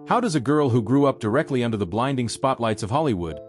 How does a girl who grew up directly under the blinding spotlights of Hollywood,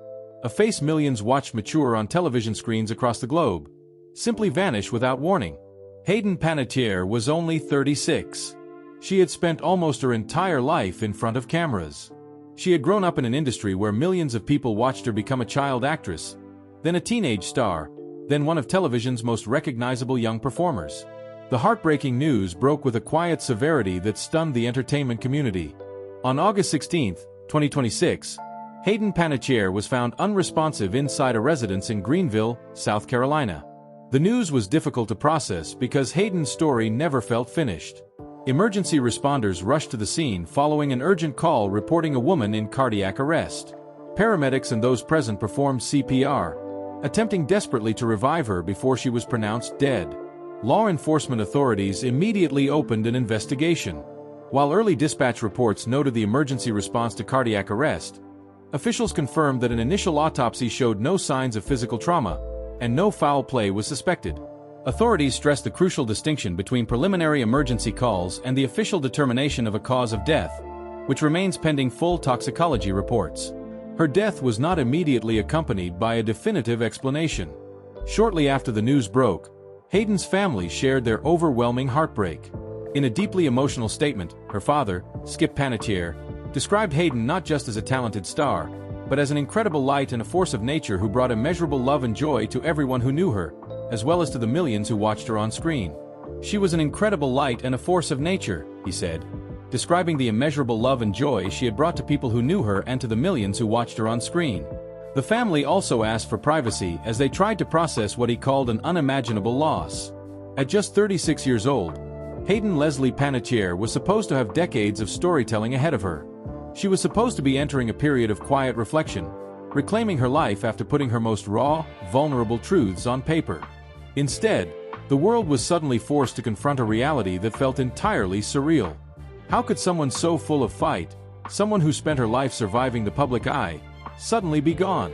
a face millions watched mature on television screens across the globe, simply vanish without warning? Hayden Panettiere was only 36. She had spent almost her entire life in front of cameras. She had grown up in an industry where millions of people watched her become a child actress, then a teenage star, then one of television's most recognizable young performers. The heartbreaking news broke with a quiet severity that stunned the entertainment community. On August 16, 2026, Hayden Panettiere was found unresponsive inside a residence in Greenville, South Carolina. The news was difficult to process because Hayden's story never felt finished. Emergency responders rushed to the scene following an urgent call reporting a woman in cardiac arrest. Paramedics and those present performed CPR, attempting desperately to revive her before she was pronounced dead. Law enforcement authorities immediately opened an investigation. While early dispatch reports noted the emergency response to cardiac arrest, officials confirmed that an initial autopsy showed no signs of physical trauma, and no foul play was suspected. Authorities stressed the crucial distinction between preliminary emergency calls and the official determination of a cause of death, which remains pending full toxicology reports. Her death was not immediately accompanied by a definitive explanation. Shortly after the news broke, Hayden's family shared their overwhelming heartbreak. In a deeply emotional statement, her father, Skip Panettiere, described Hayden not just as a talented star, but as an incredible light and a force of nature who brought immeasurable love and joy to everyone who knew her, as well as to the millions who watched her on screen. She was an incredible light and a force of nature, he said, describing the immeasurable love and joy she had brought to people who knew her and to the millions who watched her on screen. The family also asked for privacy as they tried to process what he called an unimaginable loss. At just 36 years old, Hayden Leslie Panettiere was supposed to have decades of storytelling ahead of her. She was supposed to be entering a period of quiet reflection, reclaiming her life after putting her most raw, vulnerable truths on paper. Instead, the world was suddenly forced to confront a reality that felt entirely surreal. How could someone so full of fight, someone who spent her life surviving the public eye, suddenly be gone?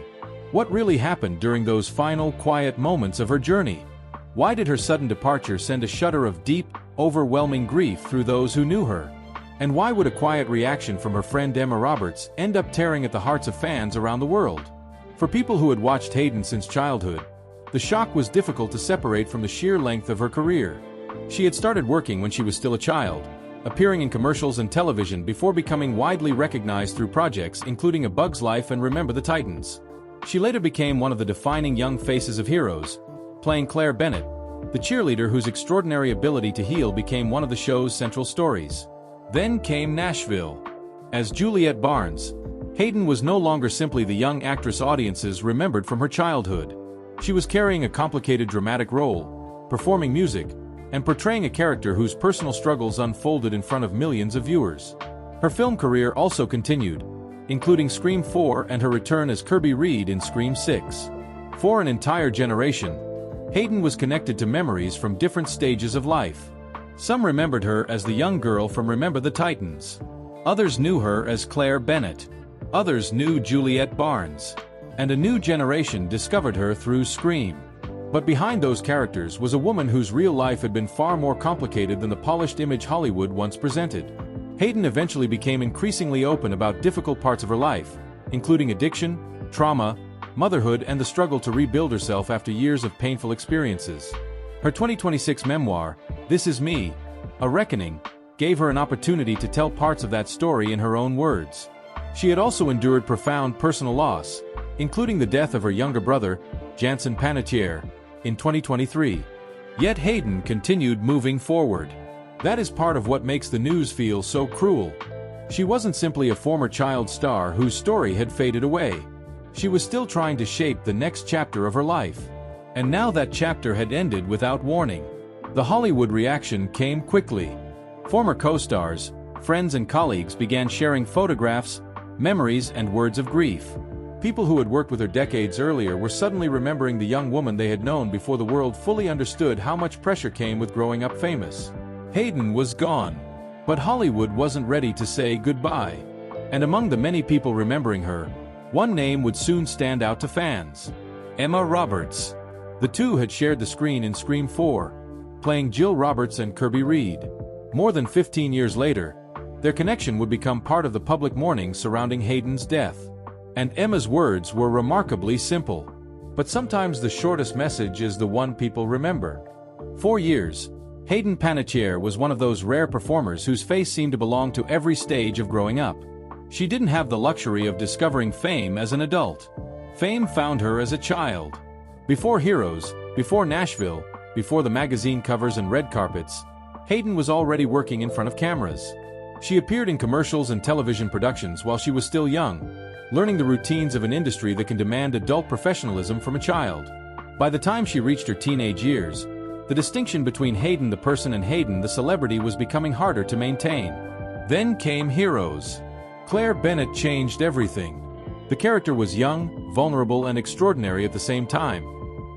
What really happened during those final, quiet moments of her journey? Why did her sudden departure send a shudder of deep, overwhelming grief through those who knew her? And why would a quiet reaction from her friend Emma Roberts end up tearing at the hearts of fans around the world? For people who had watched Hayden since childhood, the shock was difficult to separate from the sheer length of her career. She had started working when she was still a child, appearing in commercials and television before becoming widely recognized through projects including A Bug's Life and Remember the Titans. She later became one of the defining young faces of Heroes, playing Claire Bennett, the cheerleader whose extraordinary ability to heal became one of the show's central stories. Then came Nashville. As Juliet Barnes, Hayden was no longer simply the young actress audiences remembered from her childhood. She was carrying a complicated dramatic role, performing music, and portraying a character whose personal struggles unfolded in front of millions of viewers. Her film career also continued, including Scream 4 and her return as Kirby Reed in Scream 6. For an entire generation, Hayden was connected to memories from different stages of life. Some remembered her as the young girl from Remember the Titans. Others knew her as Claire Bennett. Others knew Juliet Barnes. And a new generation discovered her through Scream. But behind those characters was a woman whose real life had been far more complicated than the polished image Hollywood once presented. Hayden eventually became increasingly open about difficult parts of her life, including addiction, trauma, motherhood, and the struggle to rebuild herself after years of painful experiences. Her 2026 memoir, This Is Me, A Reckoning, gave her an opportunity to tell parts of that story in her own words. She had also endured profound personal loss, including the death of her younger brother, Jansen Panettiere, in 2023. Yet Hayden continued moving forward. That is part of what makes the news feel so cruel. She wasn't simply a former child star whose story had faded away. She was still trying to shape the next chapter of her life. And now that chapter had ended without warning. The Hollywood reaction came quickly. Former co-stars, friends and colleagues began sharing photographs, memories, and words of grief. People who had worked with her decades earlier were suddenly remembering the young woman they had known before the world fully understood how much pressure came with growing up famous. Hayden was gone. But Hollywood wasn't ready to say goodbye. And among the many people remembering her, one name would soon stand out to fans: Emma Roberts. The two had shared the screen in Scream 4, playing Jill Roberts and Kirby Reed. More than 15 years later, Their connection would become part of the public mourning surrounding Hayden's death. And Emma's words were remarkably simple. But sometimes the shortest message is the one people remember. For years, Hayden Panettiere was one of those rare performers whose face seemed to belong to every stage of growing up. She didn't have the luxury of discovering fame as an adult. Fame found her as a child. Before Heroes, before Nashville, before the magazine covers and red carpets, Hayden was already working in front of cameras. She appeared in commercials and television productions while she was still young, learning the routines of an industry that can demand adult professionalism from a child. By the time she reached her teenage years, the distinction between Hayden the person and Hayden the celebrity was becoming harder to maintain. Then came Heroes. Claire Bennett changed everything. The character was young, vulnerable, and extraordinary at the same time,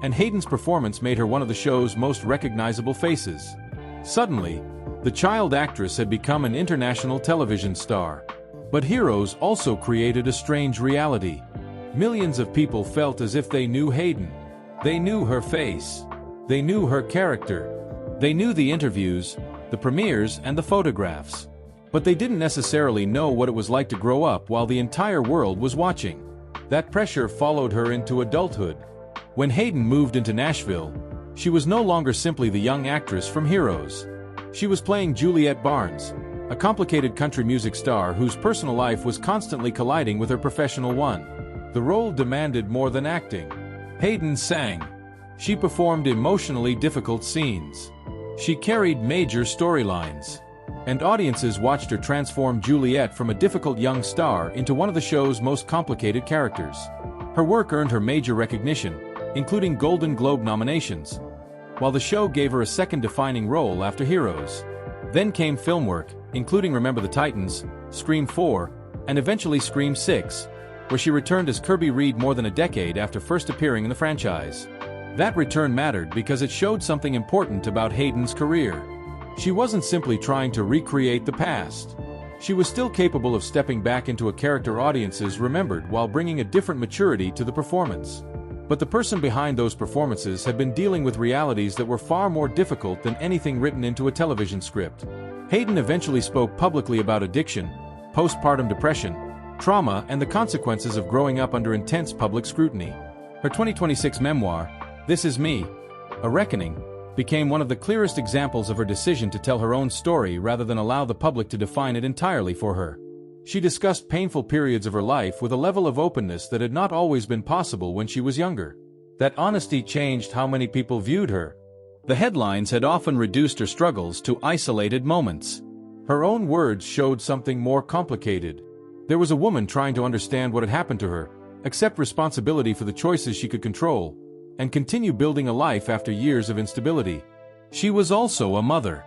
and Hayden's performance made her one of the show's most recognizable faces. Suddenly, the child actress had become an international television star. But Heroes also created a strange reality. Millions of people felt as if they knew Hayden. They knew her face. They knew her character. They knew the interviews, the premieres, and the photographs. But they didn't necessarily know what it was like to grow up while the entire world was watching. That pressure followed her into adulthood. When Hayden moved into Nashville, she was no longer simply the young actress from Heroes. She was playing Juliette Barnes, a complicated country music star whose personal life was constantly colliding with her professional one. The role demanded more than acting. Hayden sang. She performed emotionally difficult scenes. She carried major storylines. And audiences watched her transform Juliette from a difficult young star into one of the show's most complicated characters. Her work earned her major recognition, including Golden Globe nominations, while the show gave her a second defining role after Heroes. Then came film work, including Remember the Titans, Scream 4, and eventually Scream 6, where she returned as Kirby Reed more than a decade after first appearing in the franchise. That return mattered because it showed something important about Hayden's career. She wasn't simply trying to recreate the past. She was still capable of stepping back into a character audiences remembered while bringing a different maturity to the performance. But the person behind those performances had been dealing with realities that were far more difficult than anything written into a television script. Hayden eventually spoke publicly about addiction, postpartum depression, trauma, and the consequences of growing up under intense public scrutiny. Her 2026 memoir, This Is Me, A Reckoning, became one of the clearest examples of her decision to tell her own story rather than allow the public to define it entirely for her. She discussed painful periods of her life with a level of openness that had not always been possible when she was younger. That honesty changed how many people viewed her. The headlines had often reduced her struggles to isolated moments. Her own words showed something more complicated. There was a woman trying to understand what had happened to her, accept responsibility for the choices she could control, and continue building a life after years of instability. She was also a mother.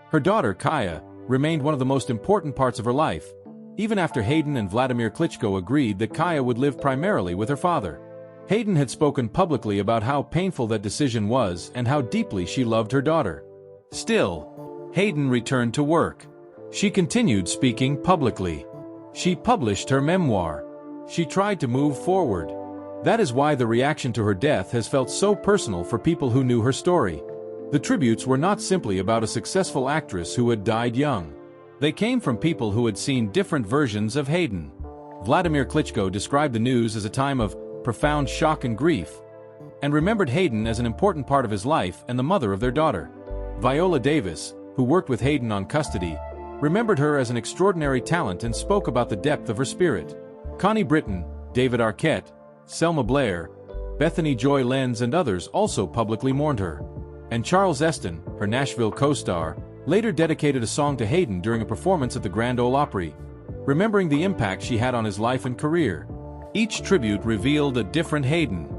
Her daughter, Kaya, remained one of the most important parts of her life, even after Hayden and Vladimir Klitschko agreed that Kaya would live primarily with her father. Hayden had spoken publicly about how painful that decision was and how deeply she loved her daughter. Still, Hayden returned to work. She continued speaking publicly. She published her memoir. She tried to move forward. That is why the reaction to her death has felt so personal for people who knew her story. The tributes were not simply about a successful actress who had died young. They came from people who had seen different versions of Hayden. Vladimir Klitschko described the news as a time of profound shock and grief, and remembered Hayden as an important part of his life and the mother of their daughter. Viola Davis, who worked with Hayden on Custody, remembered her as an extraordinary talent and spoke about the depth of her spirit. Connie Britton, David Arquette, Selma Blair, Bethany Joy Lenz, and others also publicly mourned her. And Charles Eston, her Nashville co-star, later dedicated a song to Hayden during a performance at the Grand Ole Opry, remembering the impact she had on his life and career. Each tribute revealed a different Hayden.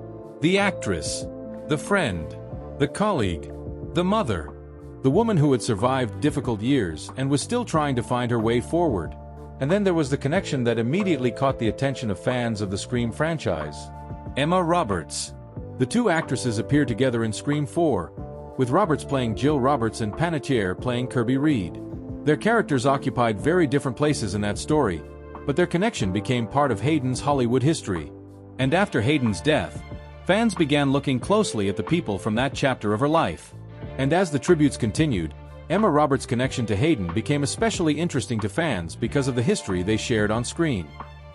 The actress, the friend, the colleague, the mother, the woman who had survived difficult years and was still trying to find her way forward. And then there was the connection that immediately caught the attention of fans of the Scream franchise. Emma Roberts. The two actresses appeared together in Scream 4, with Roberts playing Jill Roberts and Panettiere playing Kirby Reed. Their characters occupied very different places in that story, but their connection became part of Hayden's Hollywood history. And after Hayden's death, fans began looking closely at the people from that chapter of her life. And as the tributes continued, Emma Roberts' connection to Hayden became especially interesting to fans because of the history they shared on screen.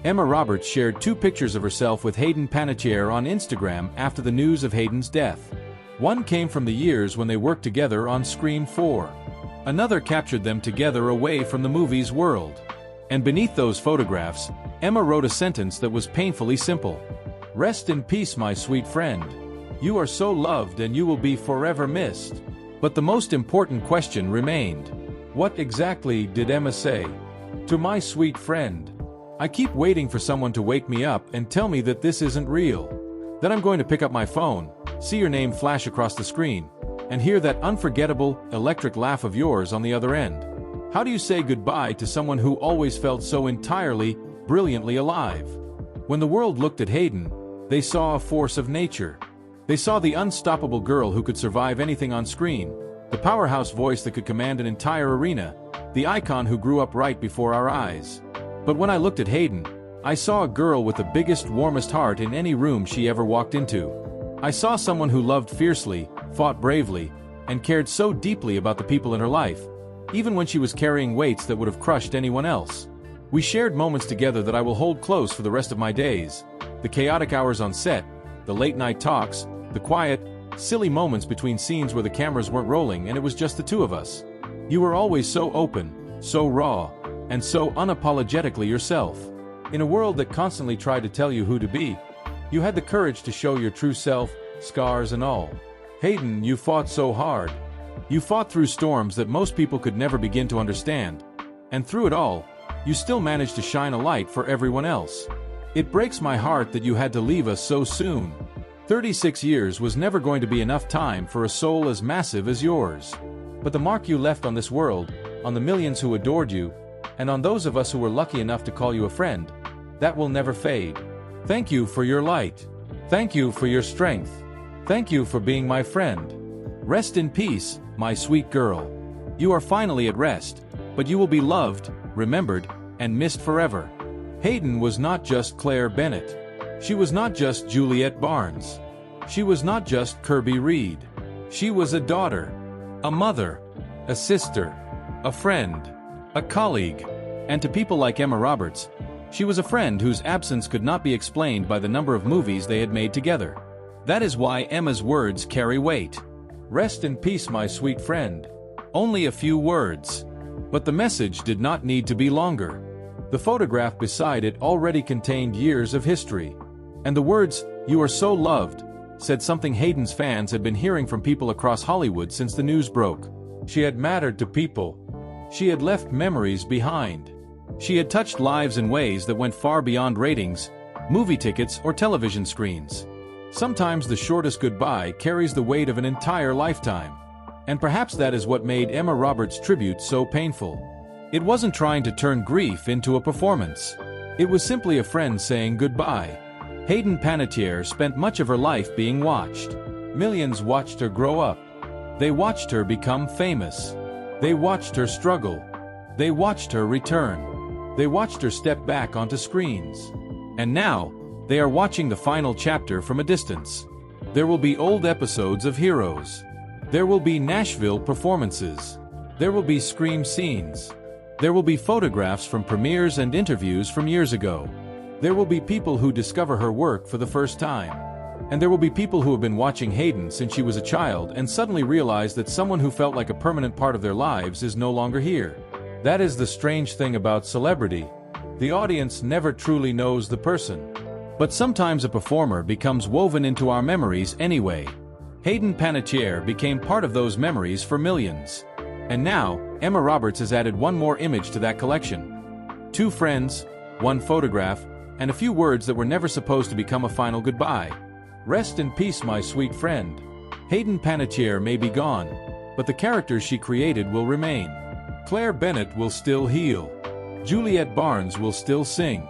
Emma Roberts shared 2 pictures of herself with Hayden Panettiere on Instagram after the news of Hayden's death. One came from the years when they worked together on Scream 4. Another captured them together away from the movie's world. And beneath those photographs, Emma wrote a sentence that was painfully simple. "Rest in peace, my sweet friend. You are so loved and you will be forever missed." But the most important question remained. What exactly did Emma say? "To my sweet friend. I keep waiting for someone to wake me up and tell me that this isn't real. Then I'm going to pick up my phone, see your name flash across the screen, and hear that unforgettable, electric laugh of yours on the other end." How do you say goodbye to someone who always felt so entirely, brilliantly alive? When the world looked at Hayden, they saw a force of nature. They saw the unstoppable girl who could survive anything on screen, the powerhouse voice that could command an entire arena, the icon who grew up right before our eyes. But when I looked at Hayden, I saw a girl with the biggest, warmest heart in any room she ever walked into. I saw someone who loved fiercely, fought bravely, and cared so deeply about the people in her life, even when she was carrying weights that would have crushed anyone else. We shared moments together that I will hold close for the rest of my days. The chaotic hours on set, the late-night talks, the quiet, silly moments between scenes where the cameras weren't rolling and it was just the 2 of us. You were always so open, so raw, and so unapologetically yourself. In a world that constantly tried to tell you who to be, you had the courage to show your true self, scars and all. Hayden, you fought so hard. You fought through storms that most people could never begin to understand. And through it all, you still managed to shine a light for everyone else. It breaks my heart that you had to leave us so soon. 36 years was never going to be enough time for a soul as massive as yours. But the mark you left on this world, on the millions who adored you, and on those of us who were lucky enough to call you a friend, that will never fade. Thank you for your light. Thank you for your strength. Thank you for being my friend. Rest in peace, my sweet girl. You are finally at rest, but you will be loved, remembered, and missed forever. Hayden was not just Claire Bennett. She was not just Juliette Barnes. She was not just Kirby Reed. She was a daughter, a mother, a sister, a friend, a colleague, and to people like Emma Roberts, she was a friend whose absence could not be explained by the number of movies they had made together. That is why Emma's words carry weight. Rest in peace, my sweet friend. Only a few words. But the message did not need to be longer. The photograph beside it already contained years of history. And the words, "You are so loved," said something Hayden's fans had been hearing from people across Hollywood since the news broke. She had mattered to people. She had left memories behind. She had touched lives in ways that went far beyond ratings, movie tickets, or television screens. Sometimes the shortest goodbye carries the weight of an entire lifetime. And perhaps that is what made Emma Roberts' tribute so painful. It wasn't trying to turn grief into a performance. It was simply a friend saying goodbye. Hayden Panettiere spent much of her life being watched. Millions watched her grow up. They watched her become famous. They watched her struggle. They watched her return. They watched her step back onto screens. And now, they are watching the final chapter from a distance. There will be old episodes of Heroes. There will be Nashville performances. There will be Scream scenes. There will be photographs from premieres and interviews from years ago. There will be people who discover her work for the first time. And there will be people who have been watching Hayden since she was a child and suddenly realize that someone who felt like a permanent part of their lives is no longer here. That is the strange thing about celebrity. The audience never truly knows the person. But sometimes a performer becomes woven into our memories anyway. Hayden Panettiere became part of those memories for millions. And now, Emma Roberts has added one more image to that collection. 2 friends, 1 photograph, and a few words that were never supposed to become a final goodbye. Rest in peace, my sweet friend. Hayden Panettiere may be gone, but the characters she created will remain. Claire Bennett will still heal. Juliette Barnes will still sing.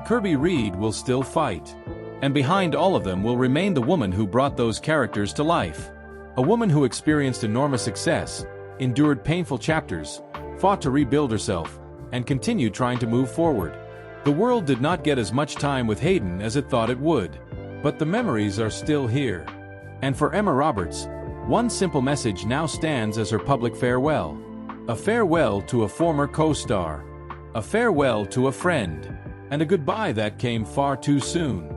Kirby Reed will still fight. And behind all of them will remain the woman who brought those characters to life. A woman who experienced enormous success, endured painful chapters, fought to rebuild herself, and continued trying to move forward. The world did not get as much time with Hayden as it thought it would. But the memories are still here. And for Emma Roberts, One simple message now stands as her public farewell. A farewell to a former co-star, a farewell to a friend, and a goodbye that came far too soon.